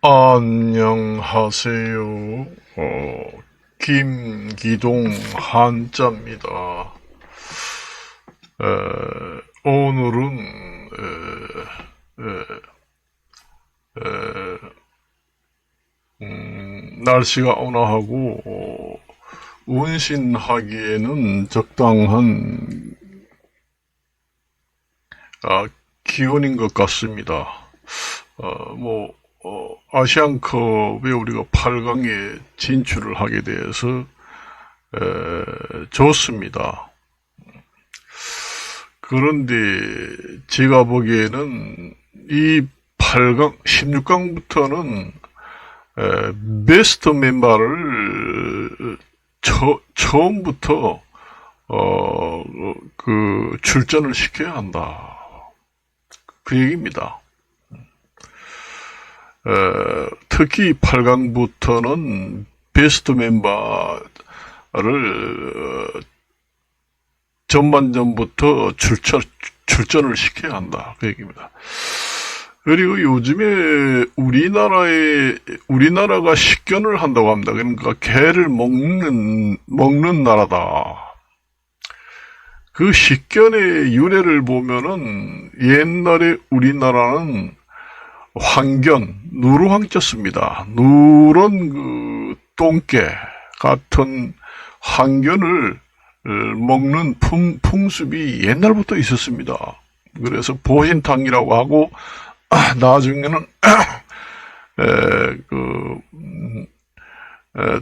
안녕하세요. 김기동 한자입니다. 오늘은 날씨가 온화하고 운신하기에는 적당한 기온인 것 같습니다. 아시안컵에 우리가 8강에 진출을 하게 돼서 좋습니다. 그런데 제가 보기에는 이 8강, 16강부터는 베스트 멤버를 처음부터 출전을 시켜야 한다. 그 얘기입니다. 특히 8강부터는 베스트 멤버를 전반전부터 출전을 시켜야 한다. 그 얘기입니다. 그리고 요즘에 우리나라가 식견을 한다고 합니다. 그러니까 개를 먹는 나라다. 그 식견의 유래를 보면은 옛날에 우리나라는 황견, 누르황자 씁니다. 누런 똥개 같은 황견을 먹는 풍습이 옛날부터 있었습니다. 그래서 보신탕이라고 하고, 나중에는,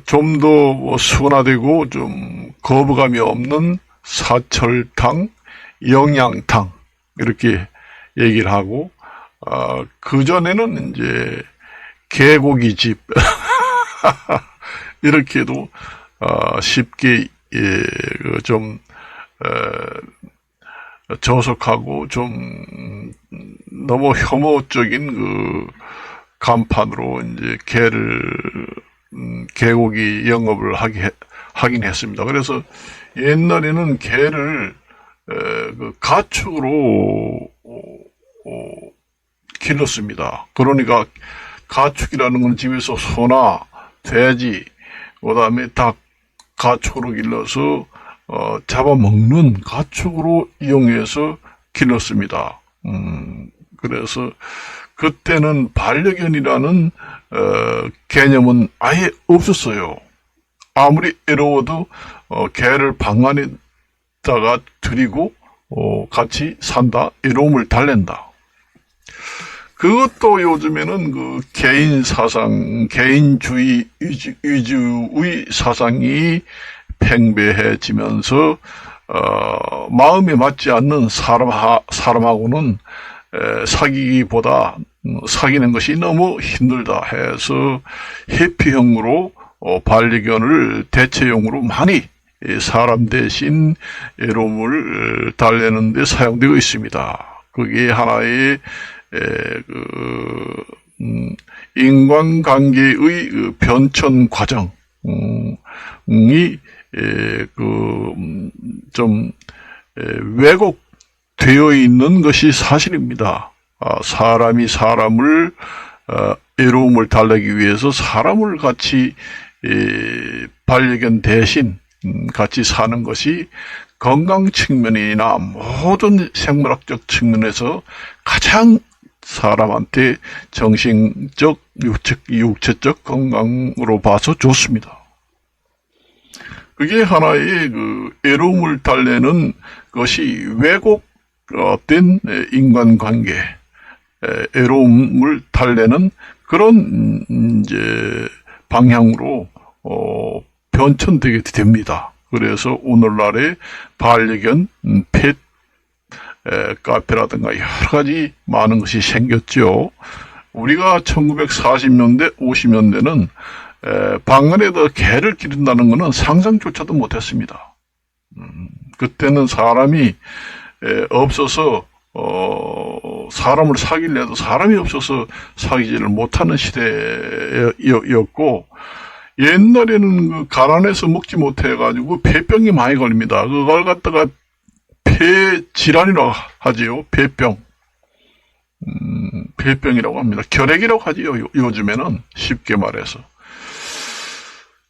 좀 더 순화되고 좀 거부감이 없는 사철탕, 영양탕, 이렇게 얘기를 하고, 그전에는 이제 개고기집, 이렇게도, 쉽게, 좀, 저속하고 좀, 너무 혐오적인 간판으로 이제 개고기 영업을 하긴 했습니다. 그래서 옛날에는 개를, 가축으로, 길렀습니다. 그러니까 가축이라는 건 집에서 소나 돼지, 그 다음에 닭 가축으로 길러서 잡아먹는 가축으로 이용해서 길렀습니다. 그래서 그때는 반려견이라는 개념은 아예 없었어요. 아무리 애로워도 개를 방 안에다가 들이고 같이 산다, 애로움을 달랜다. 그것도 요즘에는 개인 사상, 개인주의 위주의 사상이 팽배해지면서 마음에 맞지 않는 사람하고는 사귀기보다 사귀는 것이 너무 힘들다 해서 회피형으로 반려견을 대체용으로 많이 사람 대신 애로움을 달래는 데 사용되고 있습니다. 그게 하나의 인간관계의 변천 과정이 좀 왜곡되어 있는 것이 사실입니다. 사람이 사람을 애로움을 달래기 위해서 사람을 같이 반려견 대신 같이 사는 것이 건강 측면이나 모든 생물학적 측면에서 가장 사람한테 정신적, 육체적 건강으로 봐서 좋습니다. 그게 하나의 애로움을 달래는 것이 왜곡된 인간관계, 애로움을 달래는 그런 이제 방향으로 변천되게 됩니다. 그래서 오늘날의 반려견 펫 카페라든가 여러 가지 많은 것이 생겼죠. 우리가 1940년대, 50년대는 방 안에다 개를 기른다는 것은 상상조차도 못했습니다. 그때는 사람이 없어서 사람을 사귀려도 사람이 없어서 사귀지를 못하는 시대였고, 옛날에는 가난해서 먹지 못해가지고 폐병이 많이 걸립니다. 그걸 갖다가 폐질환이라고 하지요. 폐병. 폐병이라고 합니다. 결핵이라고 하지요. 요즘에는 쉽게 말해서.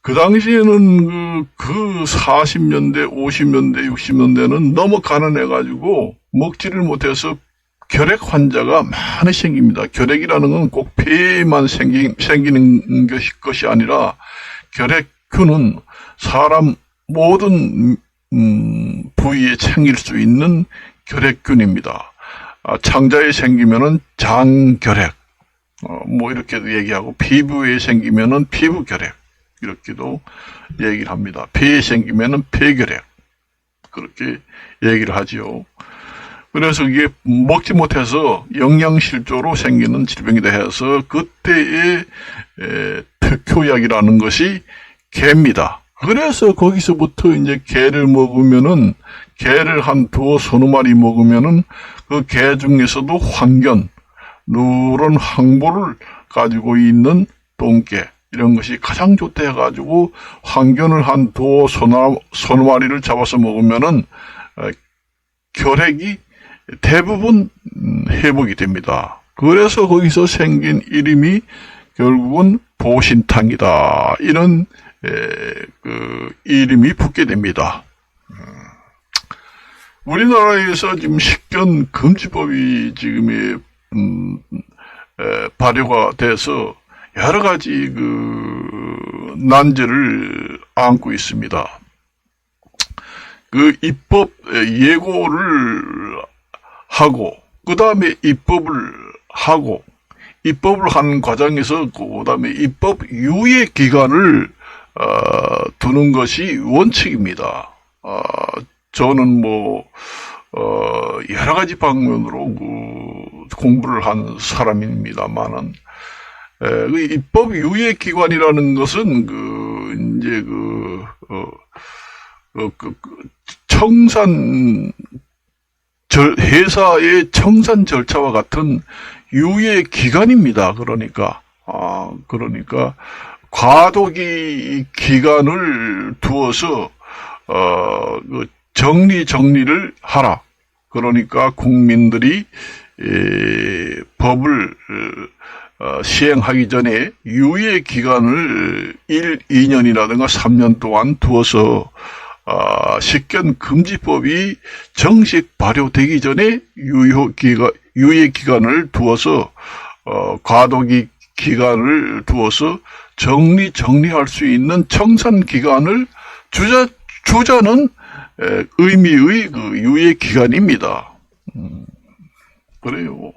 그 당시에는 그 40년대, 50년대, 60년대는 너무 가난해가지고 먹지를 못해서 결핵 환자가 많이 생깁니다. 결핵이라는 건 꼭 폐에만 생기는 것이 아니라 결핵균은 사람 모든 부위에 생길 수 있는 결핵균입니다. 창자에 생기면은 장결핵, 뭐 이렇게도 얘기하고, 피부에 생기면은 피부결핵 이렇게도 얘기를 합니다. 폐에 생기면은 폐결핵 그렇게 얘기를 하지요. 그래서 이게 먹지 못해서 영양실조로 생기는 질병이다 해서 그때의 특효약이라는 것이 개입니다. 그래서 거기서부터 이제 개를 먹으면은, 개를 한 서너 마리 먹으면은 그 개 중에서도 황견, 누런 황보를 가지고 있는 똥개, 이런 것이 가장 좋다 해가지고 황견을 한 서너 마리를 잡아서 먹으면은 결핵이 대부분 회복이 됩니다. 그래서 거기서 생긴 이름이 결국은 보신탕이다, 이런 이름이 붙게 됩니다. 우리나라에서 지금 식견 금지법이 지금 발효가 돼서 여러 가지 난제를 안고 있습니다. 그 입법 예고를 하고, 그 다음에 입법을 하고, 입법을 하는 과정에서 그 다음에 입법 유예 기간을 두는 것이 원칙입니다. 저는 여러 가지 방면으로 공부를 한 사람입니다만은, 입법 유예 기관이라는 것은 회사의 청산 절차와 같은 유예 기간입니다. 그러니까 과도기 기간을 두어서 정리를 하라. 그러니까 국민들이 법을 시행하기 전에 유예 기간을 1, 2년이라든가 3년 동안 두어서 식견 금지법이 정식 발효되기 전에 유예 기간을 두어서 과도기 기간을 두어서 정리할 수 있는 청산 기간을 주자는 의미의 유예 기간입니다. 그래요.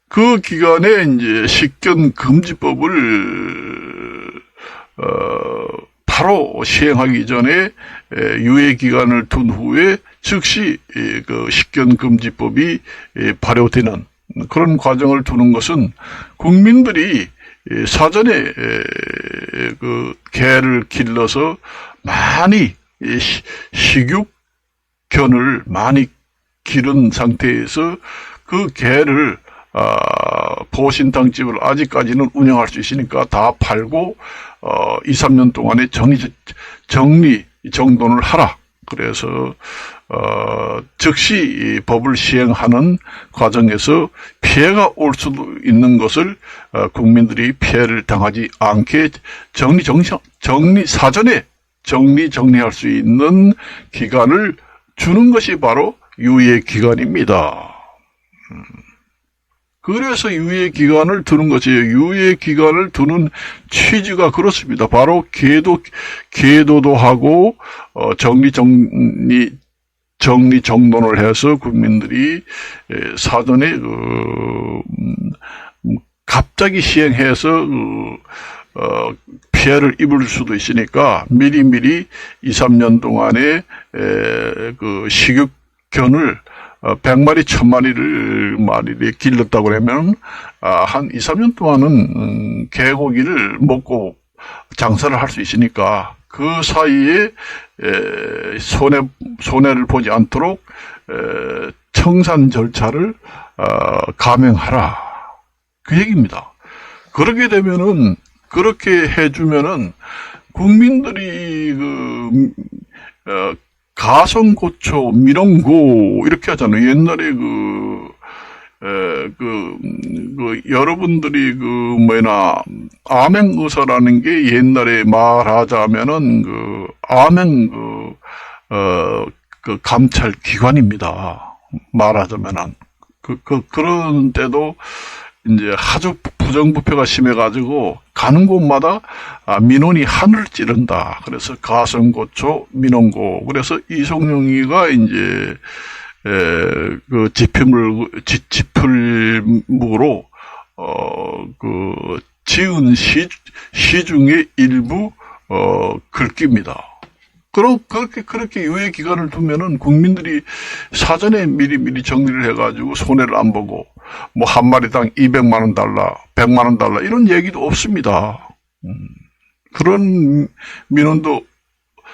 그 기간에 이제 식견 금지법을 바로 시행하기 전에 유예 기간을 둔 후에 즉시 그 식견 금지법이 발효되는 그런 과정을 두는 것은 국민들이 사전에 그 개를 길러서 많이 식육견을 많이 기른 상태에서 그 개를 보신탕집을 아직까지는 운영할 수 있으니까 다 팔고 2, 3년 동안에 정돈을 하라. 그래서 즉시 법을 시행하는 과정에서 피해가 올 수도 있는 것을 국민들이 피해를 당하지 않게 사전에 정리할 수 있는 기간을 주는 것이 바로 유예 기간입니다. 그래서 유예 기간을 두는 것이에요. 유예 기간을 두는 취지가 그렇습니다. 바로 계도도 하고 정돈을 해서 국민들이 사전에 갑자기 시행해서 피해를 입을 수도 있으니까 미리미리 2, 3년 동안에 그 식육견을 100마리, 1000마리를 길렀다고 하면 한 2, 3년 동안은 개고기를 먹고 장사를 할 수 있으니까 그 사이에 손해를 보지 않도록 청산 절차를 감행하라, 그 얘기입니다. 그렇게 해주면은 국민들이 가성고초, 미령고 이렇게 하잖아요. 옛날에 여러분들이 암행의사라는 게 옛날에 말하자면은, 감찰 기관입니다. 말하자면은. 그런 때도 이제 아주 부정부패가 심해가지고 가는 곳마다 민원이 하늘을 찌른다. 그래서 가성고초 민원고. 그래서 이송영이가 이제 지필묵으로 지은 시 중에 일부 글귀입니다. 그렇게 유예 기간을 두면은 국민들이 사전에 미리 정리를 해가지고 손해를 안 보고, 뭐, 한 마리당 200만 원 달라, 100만 원 달라, 이런 얘기도 없습니다. 그런 민원도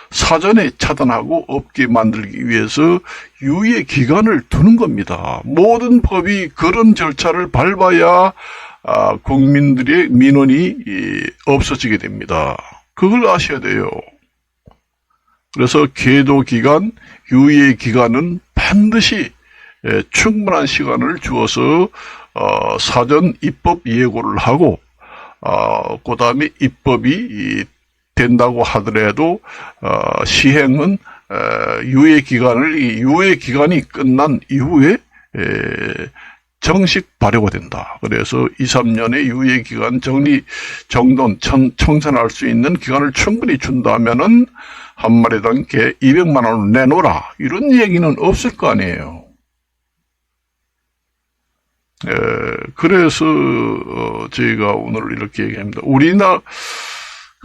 사전에 차단하고 없게 만들기 위해서 유예 기간을 두는 겁니다. 모든 법이 그런 절차를 밟아야, 국민들의 민원이 없어지게 됩니다. 그걸 아셔야 돼요. 그래서 계도 기간, 유예 기간은 반드시 충분한 시간을 주어서 사전 입법 예고를 하고, 그 다음에 입법이 된다고 하더라도 시행은 유예 기간이 끝난 이후에 정식 발효가 된다. 그래서 2, 3년의 유예 기간 정돈 청산할 수 있는 기간을 충분히 준다면은 한 마리당 개 200만 원을 내놓으라. 이런 얘기는 없을 거 아니에요. 그래서 저희가 오늘 이렇게 얘기합니다. 우리나라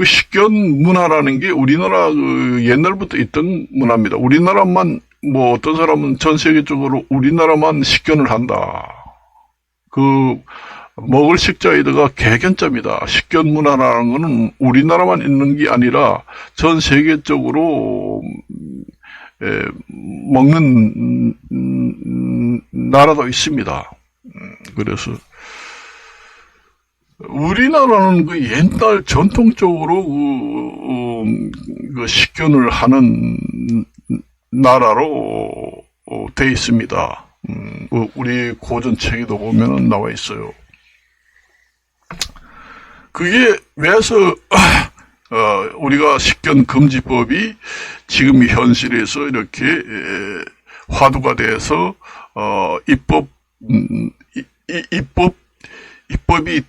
식견 문화라는 게 우리나라 옛날부터 있던 문화입니다. 우리나라만, 뭐 어떤 사람은 전 세계적으로 우리나라만 식견을 한다. 먹을 식자에다가 개견자입니다. 식견 문화라는 거는 우리나라만 있는 게 아니라 전 세계적으로 먹는 나라도 있습니다. 그래서 우리나라는 옛날 전통적으로 식견을 하는 나라로 돼 있습니다. 우리 고전책에도 보면은 나와 있어요. 그게 왜서 우리가 식견 금지법이 지금 현실에서 이렇게 화두가 돼서 입법이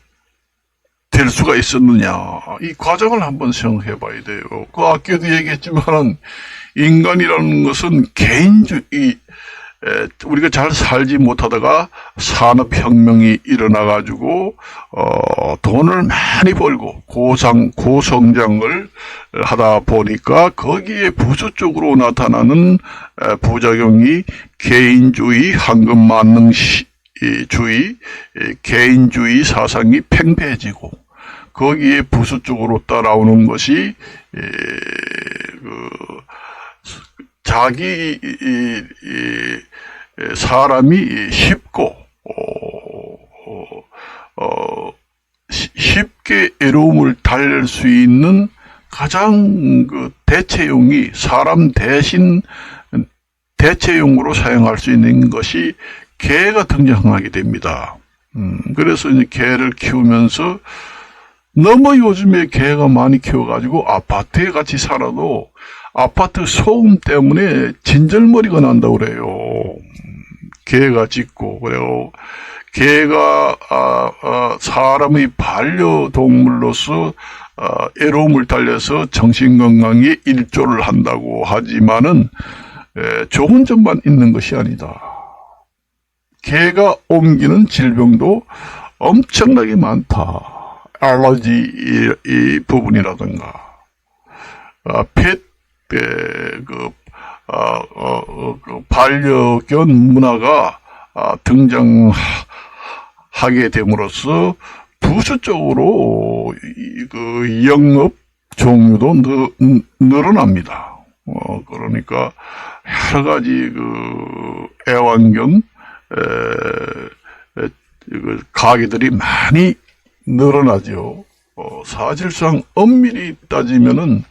될 수가 있었느냐, 이 과정을 한번 생각해 봐야 돼요. 아까도 얘기했지만은 인간이라는 것은 개인주의, 우리가 잘 살지 못하다가 산업혁명이 일어나가지고, 돈을 많이 벌고, 고성장을 하다 보니까 거기에 부수적으로 나타나는 부작용이 개인주의, 황금만능주의, 개인주의 사상이 팽배해지고, 거기에 부수적으로 따라오는 것이, 사람이 쉽게 애로움을 달랠 수 있는 가장 대체용이, 사람 대신 대체용으로 사용할 수 있는 것이 개가 등장하게 됩니다. 그래서 이제 개를 키우면서 너무 요즘에 개가 많이 키워가지고 아파트에 같이 살아도 아파트 소음 때문에 진절머리가 난다고 그래요. 개가 짖고. 그래요. 개가 사람의 반려동물로서 애로움을 달래서 정신건강에 일조를 한다고 하지만은 좋은 점만 있는 것이 아니다. 개가 옮기는 질병도 엄청나게 많다. 알러지 이 부분이라든가 반려견 문화가 등장하게 됨으로써 부수적으로 영업 종류도 늘어납니다. 그러니까 여러 가지 애완견 가게들이 많이 늘어나죠. 사실상 엄밀히 따지면은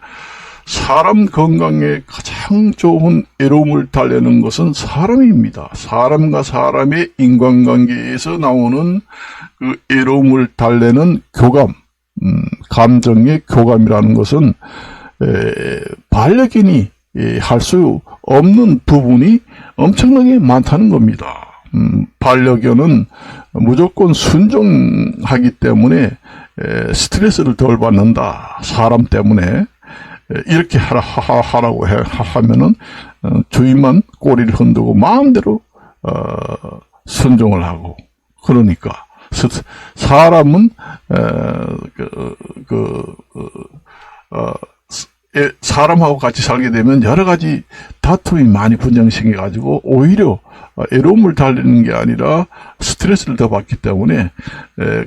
사람 건강에 가장 좋은 애로움을 달래는 것은 사람입니다. 사람과 사람의 인간관계에서 나오는 그 애로움을 달래는 교감, 감정의 교감이라는 것은 반려견이 할 수 없는 부분이 엄청나게 많다는 겁니다. 반려견은 무조건 순종하기 때문에 스트레스를 덜 받는다. 사람 때문에 이렇게 하라고 하면은 주인만 꼬리를 흔들고 마음대로 순종을 하고, 그러니까 사람은 사람하고 같이 살게 되면 여러 가지 다툼이 많이 분정생겨가지고 오히려 애로움을 달래는 게 아니라 스트레스를 더 받기 때문에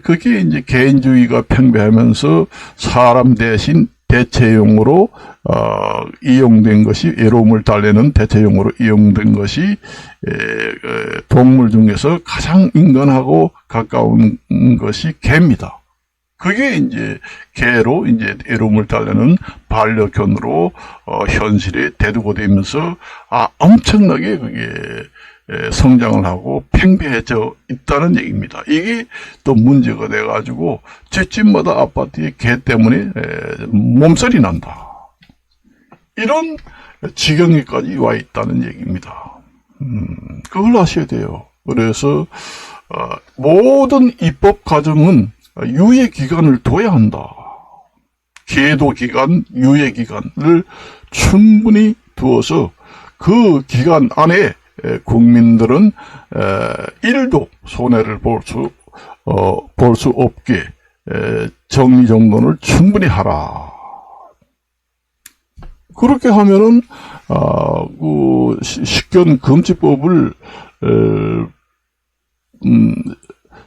그게 이제 개인주의가 팽배하면서 사람 대신 대체용으로 이용된 것이, 애로움을 달래는 대체용으로 이용된 것이 동물 중에서 가장 인간하고 가까운 것이 개입니다. 그게 이제 개로 이제 애로움을 달래는 반려견으로 현실에 대두가 되면서 엄청나게 그게 성장을 하고 팽배해져 있다는 얘기입니다. 이게 또 문제가 돼가지고 집집마다 아파트에 개 때문에 몸살이 난다. 이런 지경에까지 와 있다는 얘기입니다. 그걸 아셔야 돼요. 그래서 모든 입법 과정은 유예 기간을 둬야 한다. 계도 기간, 유예 기간을 충분히 두어서 그 기간 안에 국민들은 1도 손해를 볼 수 없게 정리정돈을 충분히 하라. 그렇게 하면은 그 식견금지법을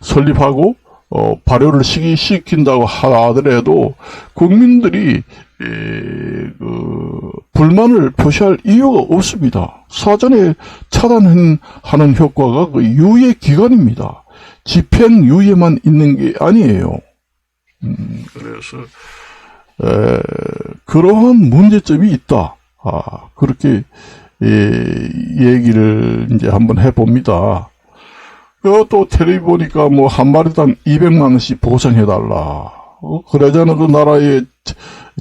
설립하고 발효를 시킨다고 하더라도 국민들이 불만을 표시할 이유가 없습니다. 사전에 차단하는 효과가 그 유예 기간입니다. 집행유예만 있는 게 아니에요. 그래서 그러한 문제점이 있다. 그렇게 얘기를 이제 한번 해봅니다. 또 텔레비 보니까 뭐 한 마리당 200만 원씩 보상해달라. 그러자는 그 나라의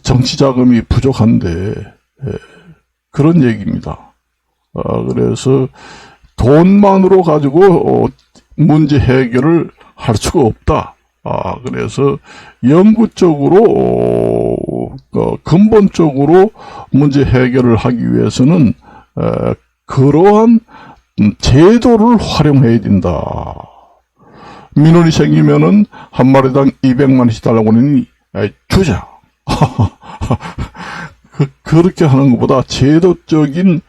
정치 자금이 부족한데 그런 얘기입니다. 그래서 돈만으로 가지고 문제 해결을 할 수가 없다. 그래서 영구적으로 근본적으로 문제 해결을 하기 위해서는 그러한 제도를 활용해야 된다. 민원이 생기면은 한 마리당 200만 원씩 달라고 하니 주자. 그렇게 하는 것보다 제도적인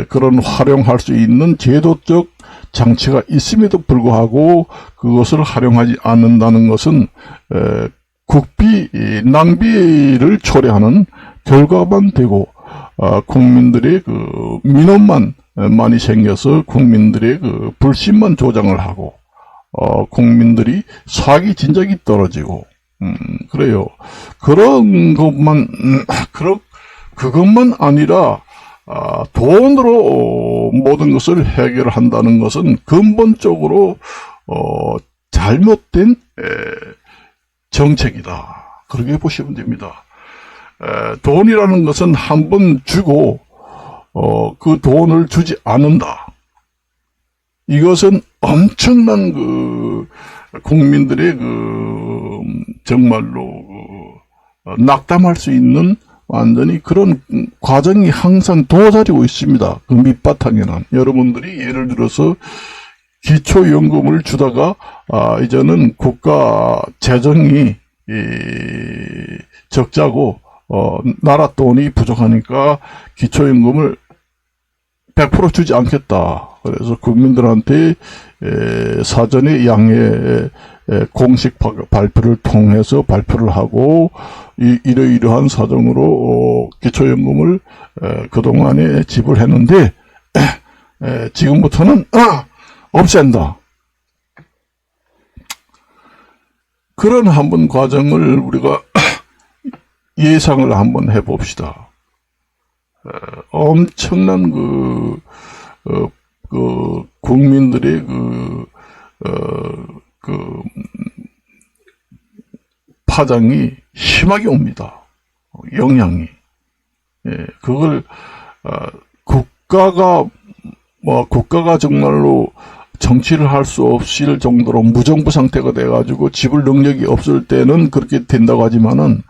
그런 활용할 수 있는 제도적 장치가 있음에도 불구하고 그것을 활용하지 않는다는 것은 국비 낭비를 초래하는 결과만 되고 국민들의 그 민원만 많이 생겨서 국민들의 그 불신만 조장을 하고 국민들이 사기 진작이 떨어지고 그래요. 그런 것만 그것만 아니라 돈으로 모든 것을 해결한다는 것은 근본적으로 잘못된 정책이다. 그렇게 보시면 됩니다. 돈이라는 것은 한 번 주고 그 돈을 주지 않는다. 이것은 엄청난 그 국민들의 그 정말로 낙담할 수 있는 완전히 그런 과정이 항상 도사리고 있습니다. 그 밑바탕에는 여러분들이 예를 들어서 기초연금을 주다가 이제는 국가 재정이 적자고 나라 돈이 부족하니까 기초연금을 100% 주지 않겠다. 그래서 국민들한테 사전에 양해 공식 발표를 통해서 발표를 하고 이러이러한 사정으로 기초연금을 그동안에 지불했는데 지금부터는 없앤다. 그런 한번 과정을 우리가 예상을 한번 해봅시다. 엄청난 국민들의 파장이 심하게 옵니다. 영향이. 예, 그걸, 국가가 정말로 정치를 할 수 없을 정도로 무정부 상태가 돼가지고 지불 능력이 없을 때는 그렇게 된다고 하지만은,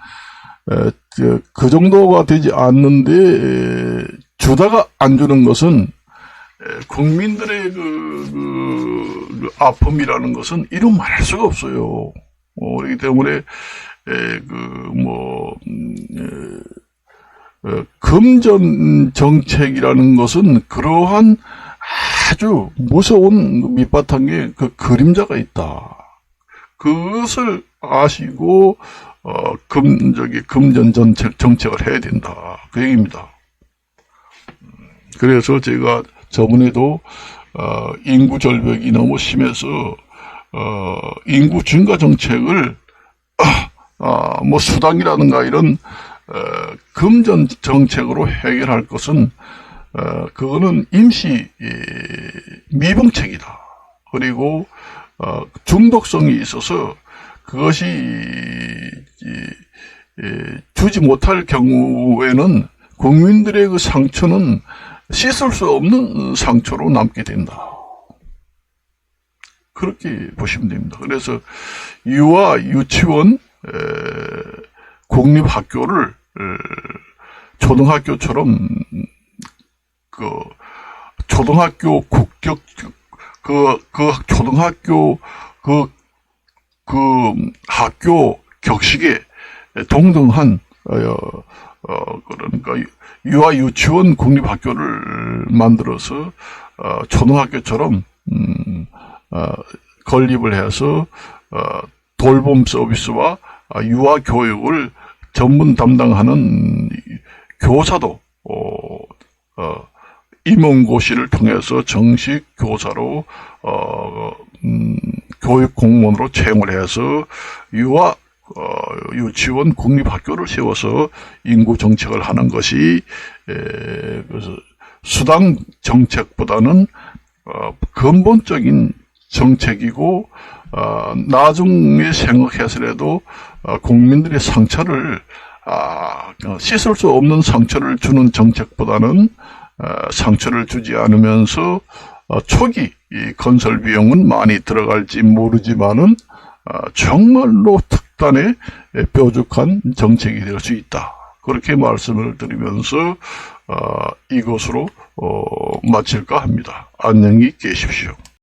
그 정도가 되지 않는데, 주다가 안 주는 것은, 국민들의 아픔이라는 것은 이루 말할 수가 없어요. 그렇기 때문에, 금전 정책이라는 것은 그러한 아주 무서운 밑바탕에 그림자가 있다. 그것을 아시고, 금전 정책을 해야 된다. 그 얘기입니다. 그래서 제가 저번에도, 인구 절벽이 너무 심해서, 인구 증가 정책을, 수당이라든가 이런, 금전 정책으로 해결할 것은, 그거는 임시, 미봉책이다. 그리고, 중독성이 있어서 그것이, 주지 못할 경우에는 국민들의 그 상처는 씻을 수 없는 상처로 남게 된다. 그렇게 보시면 됩니다. 그래서 유아 유치원 공립학교를 초등학교처럼 초등학교 국격 초등학교 학교 격식에 동등한 그러니까 유아 유치원 공립학교를 만들어서 초등학교처럼 건립을 해서 돌봄 서비스와 유아 교육을 전문 담당하는 교사도 임용고시를 통해서 정식 교사로 교육 공무원으로 채용을 해서 유아 유치원 공립학교를 세워서 인구 정책을 하는 것이 수당 정책보다는 근본적인 정책이고 나중에 생각해서라도 국민들의 상처를 씻을 수 없는 상처를 주는 정책보다는 상처를 주지 않으면서 초기 건설 비용은 많이 들어갈지 모르지만은 정말로 특단의 뾰족한 정책이 될 수 있다. 그렇게 말씀을 드리면서 이것으로 마칠까 합니다. 안녕히 계십시오.